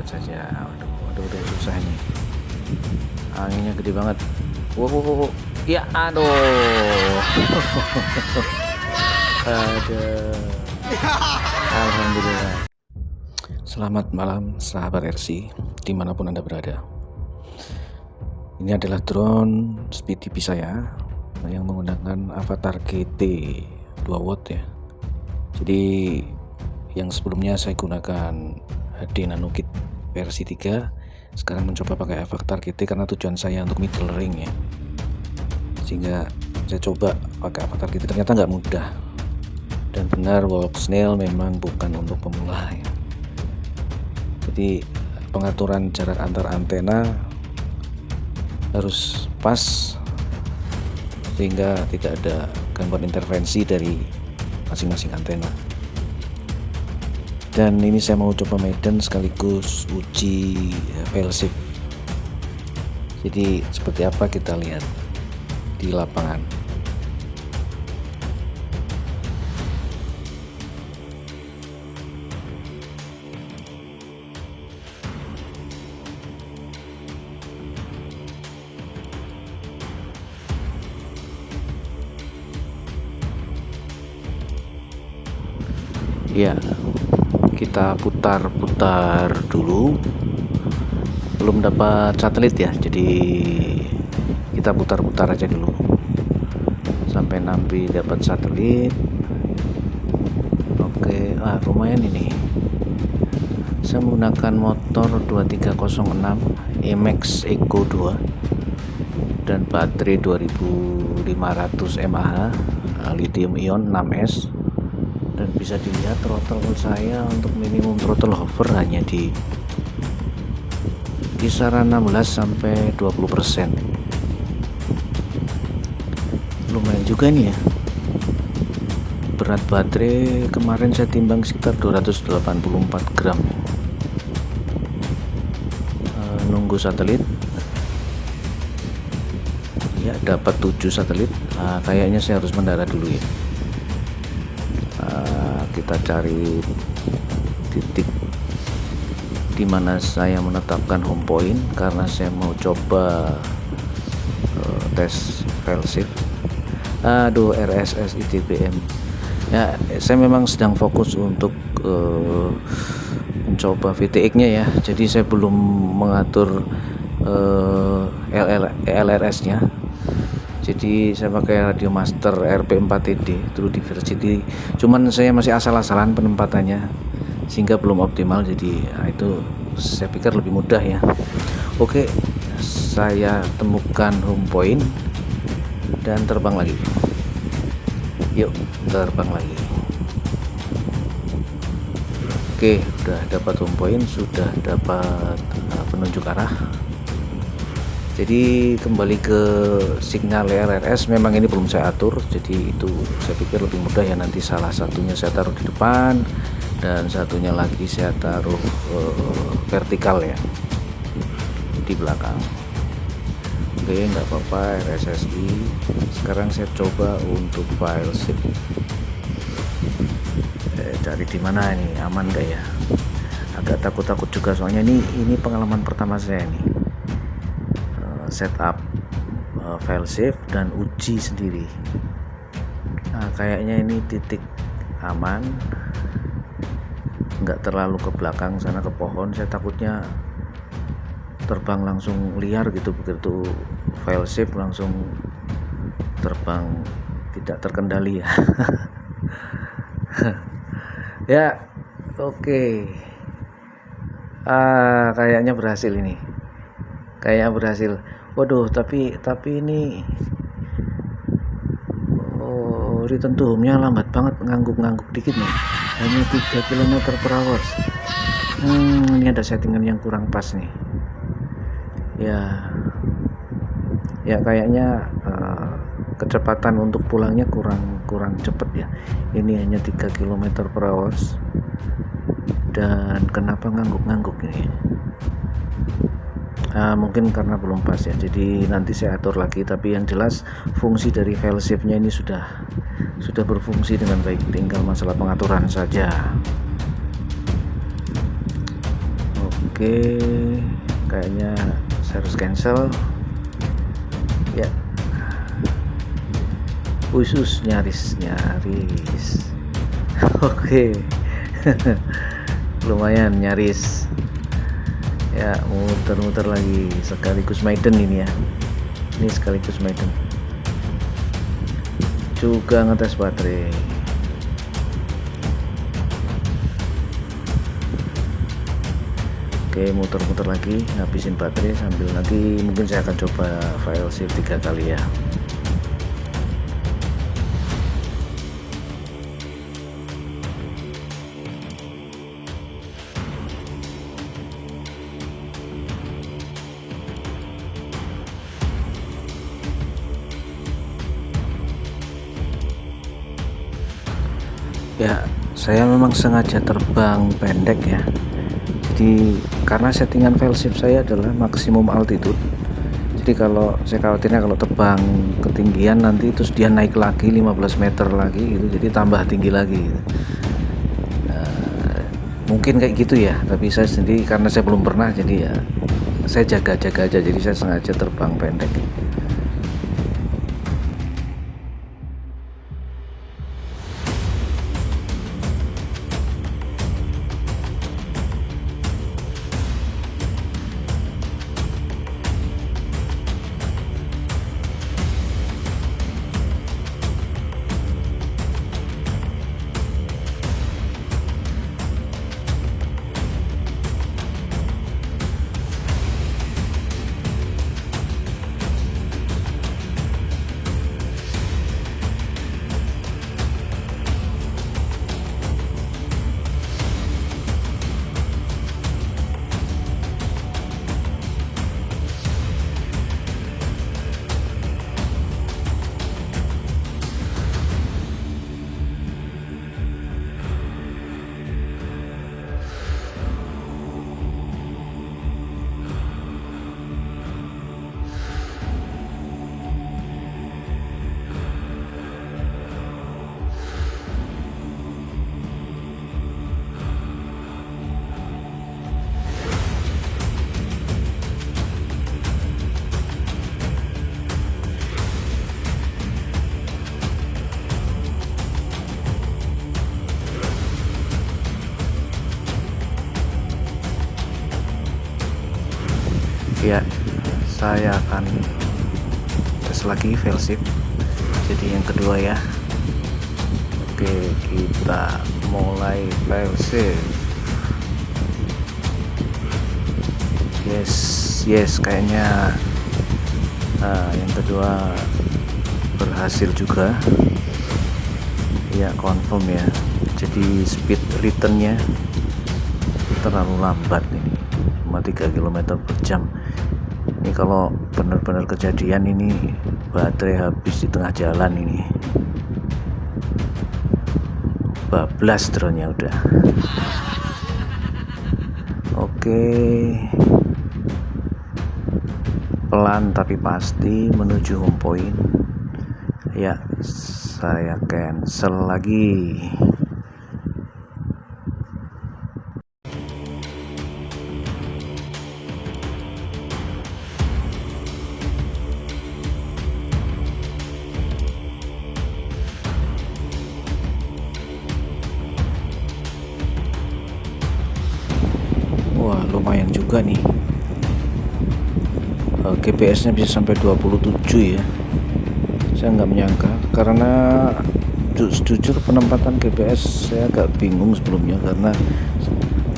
lihat saja. Waduh, susah ini. Anginnya gede banget. Wow, ya aduh. Ada. Alhamdulillah. Selamat malam sahabat RC dimanapun Anda berada. Ini adalah drone Speed TV saya yang menggunakan Avatar GT 2 watt ya. Jadi yang sebelumnya saya gunakan HD Nanokit versi 3, sekarang mencoba pakai Avatar GT karena tujuan saya untuk middle ring ya. Sehingga saya coba pakai Avatar GT, ternyata nggak mudah. Dan benar walk snail memang bukan untuk pemula ya. Jadi pengaturan jarak antar antena harus pas sehingga tidak ada gangguan intervensi dari masing-masing antena. Dan ini saya mau coba maiden sekaligus uji failsafe. Jadi seperti apa kita lihat di lapangan. Ya, kita putar-putar dulu. Belum dapat satelit ya, jadi kita putar-putar aja dulu sampai nanti dapat satelit. Oke, lumayan ini. Saya menggunakan motor 2306 EMAX Eco 2 dan baterai 2500 mAh lithium ion 6S. Dan bisa dilihat throttle saya untuk minimum throttle hover hanya di kisaran 16 sampai 20%. Lumayan juga nih ya. Berat baterai kemarin saya timbang sekitar 284 gram. Nunggu satelit. Ya, dapat 7 satelit. Kayaknya saya harus mendarat dulu ya. Kita cari titik di mana saya menetapkan home point karena saya mau coba tes failsafe. Aduh, RSS ITBM ya. Saya memang sedang fokus untuk mencoba VTX-nya ya. Jadi saya belum mengatur LRS nya. Jadi saya pakai Radio Master RP4TD True Diversity, cuman saya masih asal-asalan penempatannya sehingga belum optimal. Jadi itu saya pikir lebih mudah ya. Oke, saya temukan home point dan terbang lagi. Yuk, terbang lagi. Oke, sudah dapat home point, sudah dapat penunjuk arah. Jadi kembali ke sinyal RRS, memang ini belum saya atur, jadi itu saya pikir lebih mudah ya. Nanti salah satunya saya taruh di depan dan satunya lagi saya taruh vertikal ya di belakang. Oke, nggak apa-apa RSSI. Sekarang saya coba untuk failsafe. Cari di mana ini, aman nggak ya? Agak takut-takut juga soalnya ini pengalaman pertama saya nih. Setup failsafe dan uji sendiri. Kayaknya ini titik aman, nggak terlalu ke belakang sana ke pohon. Saya takutnya terbang langsung liar gitu, begitu failsafe langsung terbang tidak terkendali ya. Ya, oke. Kayaknya berhasil ini. Kayaknya berhasil. Waduh, tapi ini return to home-nya lambat banget, ngangguk-ngangguk dikit nih. Hanya 3 km/h. Ini ada settingan yang kurang pas nih. Ya kayaknya kecepatan untuk pulangnya kurang cepet ya. Ini hanya 3 km/h. Dan kenapa ngangguk-ngangguk ini? Mungkin karena belum pas ya, jadi nanti saya atur lagi. Tapi yang jelas fungsi dari failsafe-nya ini sudah berfungsi dengan baik, tinggal masalah pengaturan saja. Oke, kayaknya saya harus cancel ya. Khusus nyaris oke. Lumayan nyaris ya, muter-muter lagi, sekaligus maiden ini ya, ini sekaligus maiden juga ngetes baterai. Oke, muter-muter lagi, ngabisin baterai sambil nanti mungkin saya akan coba file save 3 kali ya. Ya, saya memang sengaja terbang pendek ya. Jadi karena settingan file shift saya adalah maksimum altitude. Jadi kalau saya khawatirnya kalau terbang ketinggian nanti terus dia naik lagi 15 meter lagi gitu, jadi tambah tinggi lagi gitu. Mungkin kayak gitu ya, tapi saya sendiri karena saya belum pernah, jadi ya saya jaga-jaga aja, jadi saya sengaja terbang pendek. Ya, saya akan tes lagi file shift, jadi yang kedua ya. Oke, kita mulai file shift. Yes, kayaknya yang kedua berhasil juga ya, confirm ya. Jadi speed returnnya terlalu lambat ini, 3 km per jam. Ini kalau benar-benar kejadian ini baterai habis di tengah jalan ini, bablas drone-nya udah. Oke, pelan tapi pasti menuju home point ya. Saya cancel lagi. Wah, lumayan juga nih. GPS-nya bisa sampai 27 ya. Saya nggak menyangka, karena jujur penempatan GPS saya agak bingung sebelumnya, karena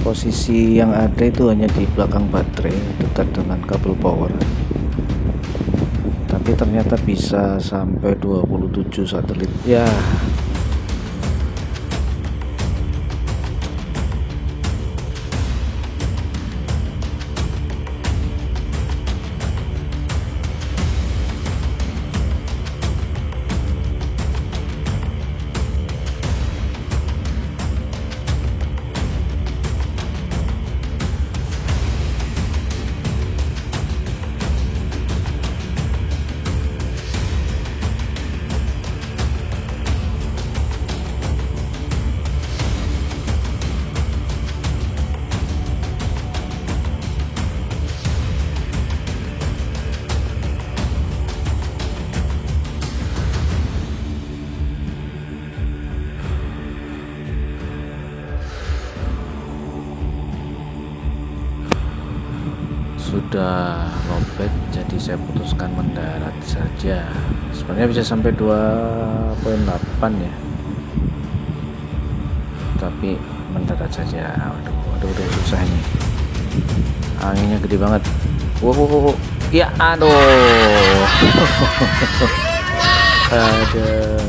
posisi yang ada itu hanya di belakang baterai dekat dengan kabel power. Tapi ternyata bisa sampai 27 satelit ya. sudah lowbat, jadi saya putuskan mendarat saja. Sebenarnya bisa sampai 2,8 ya, tapi mendarat saja. Waduh, susah ini, anginnya gede banget. Wow, ya aduh. Aduh.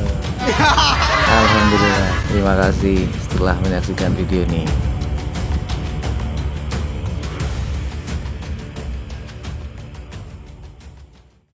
Alhamdulillah, terima kasih setelah menyaksikan video ini.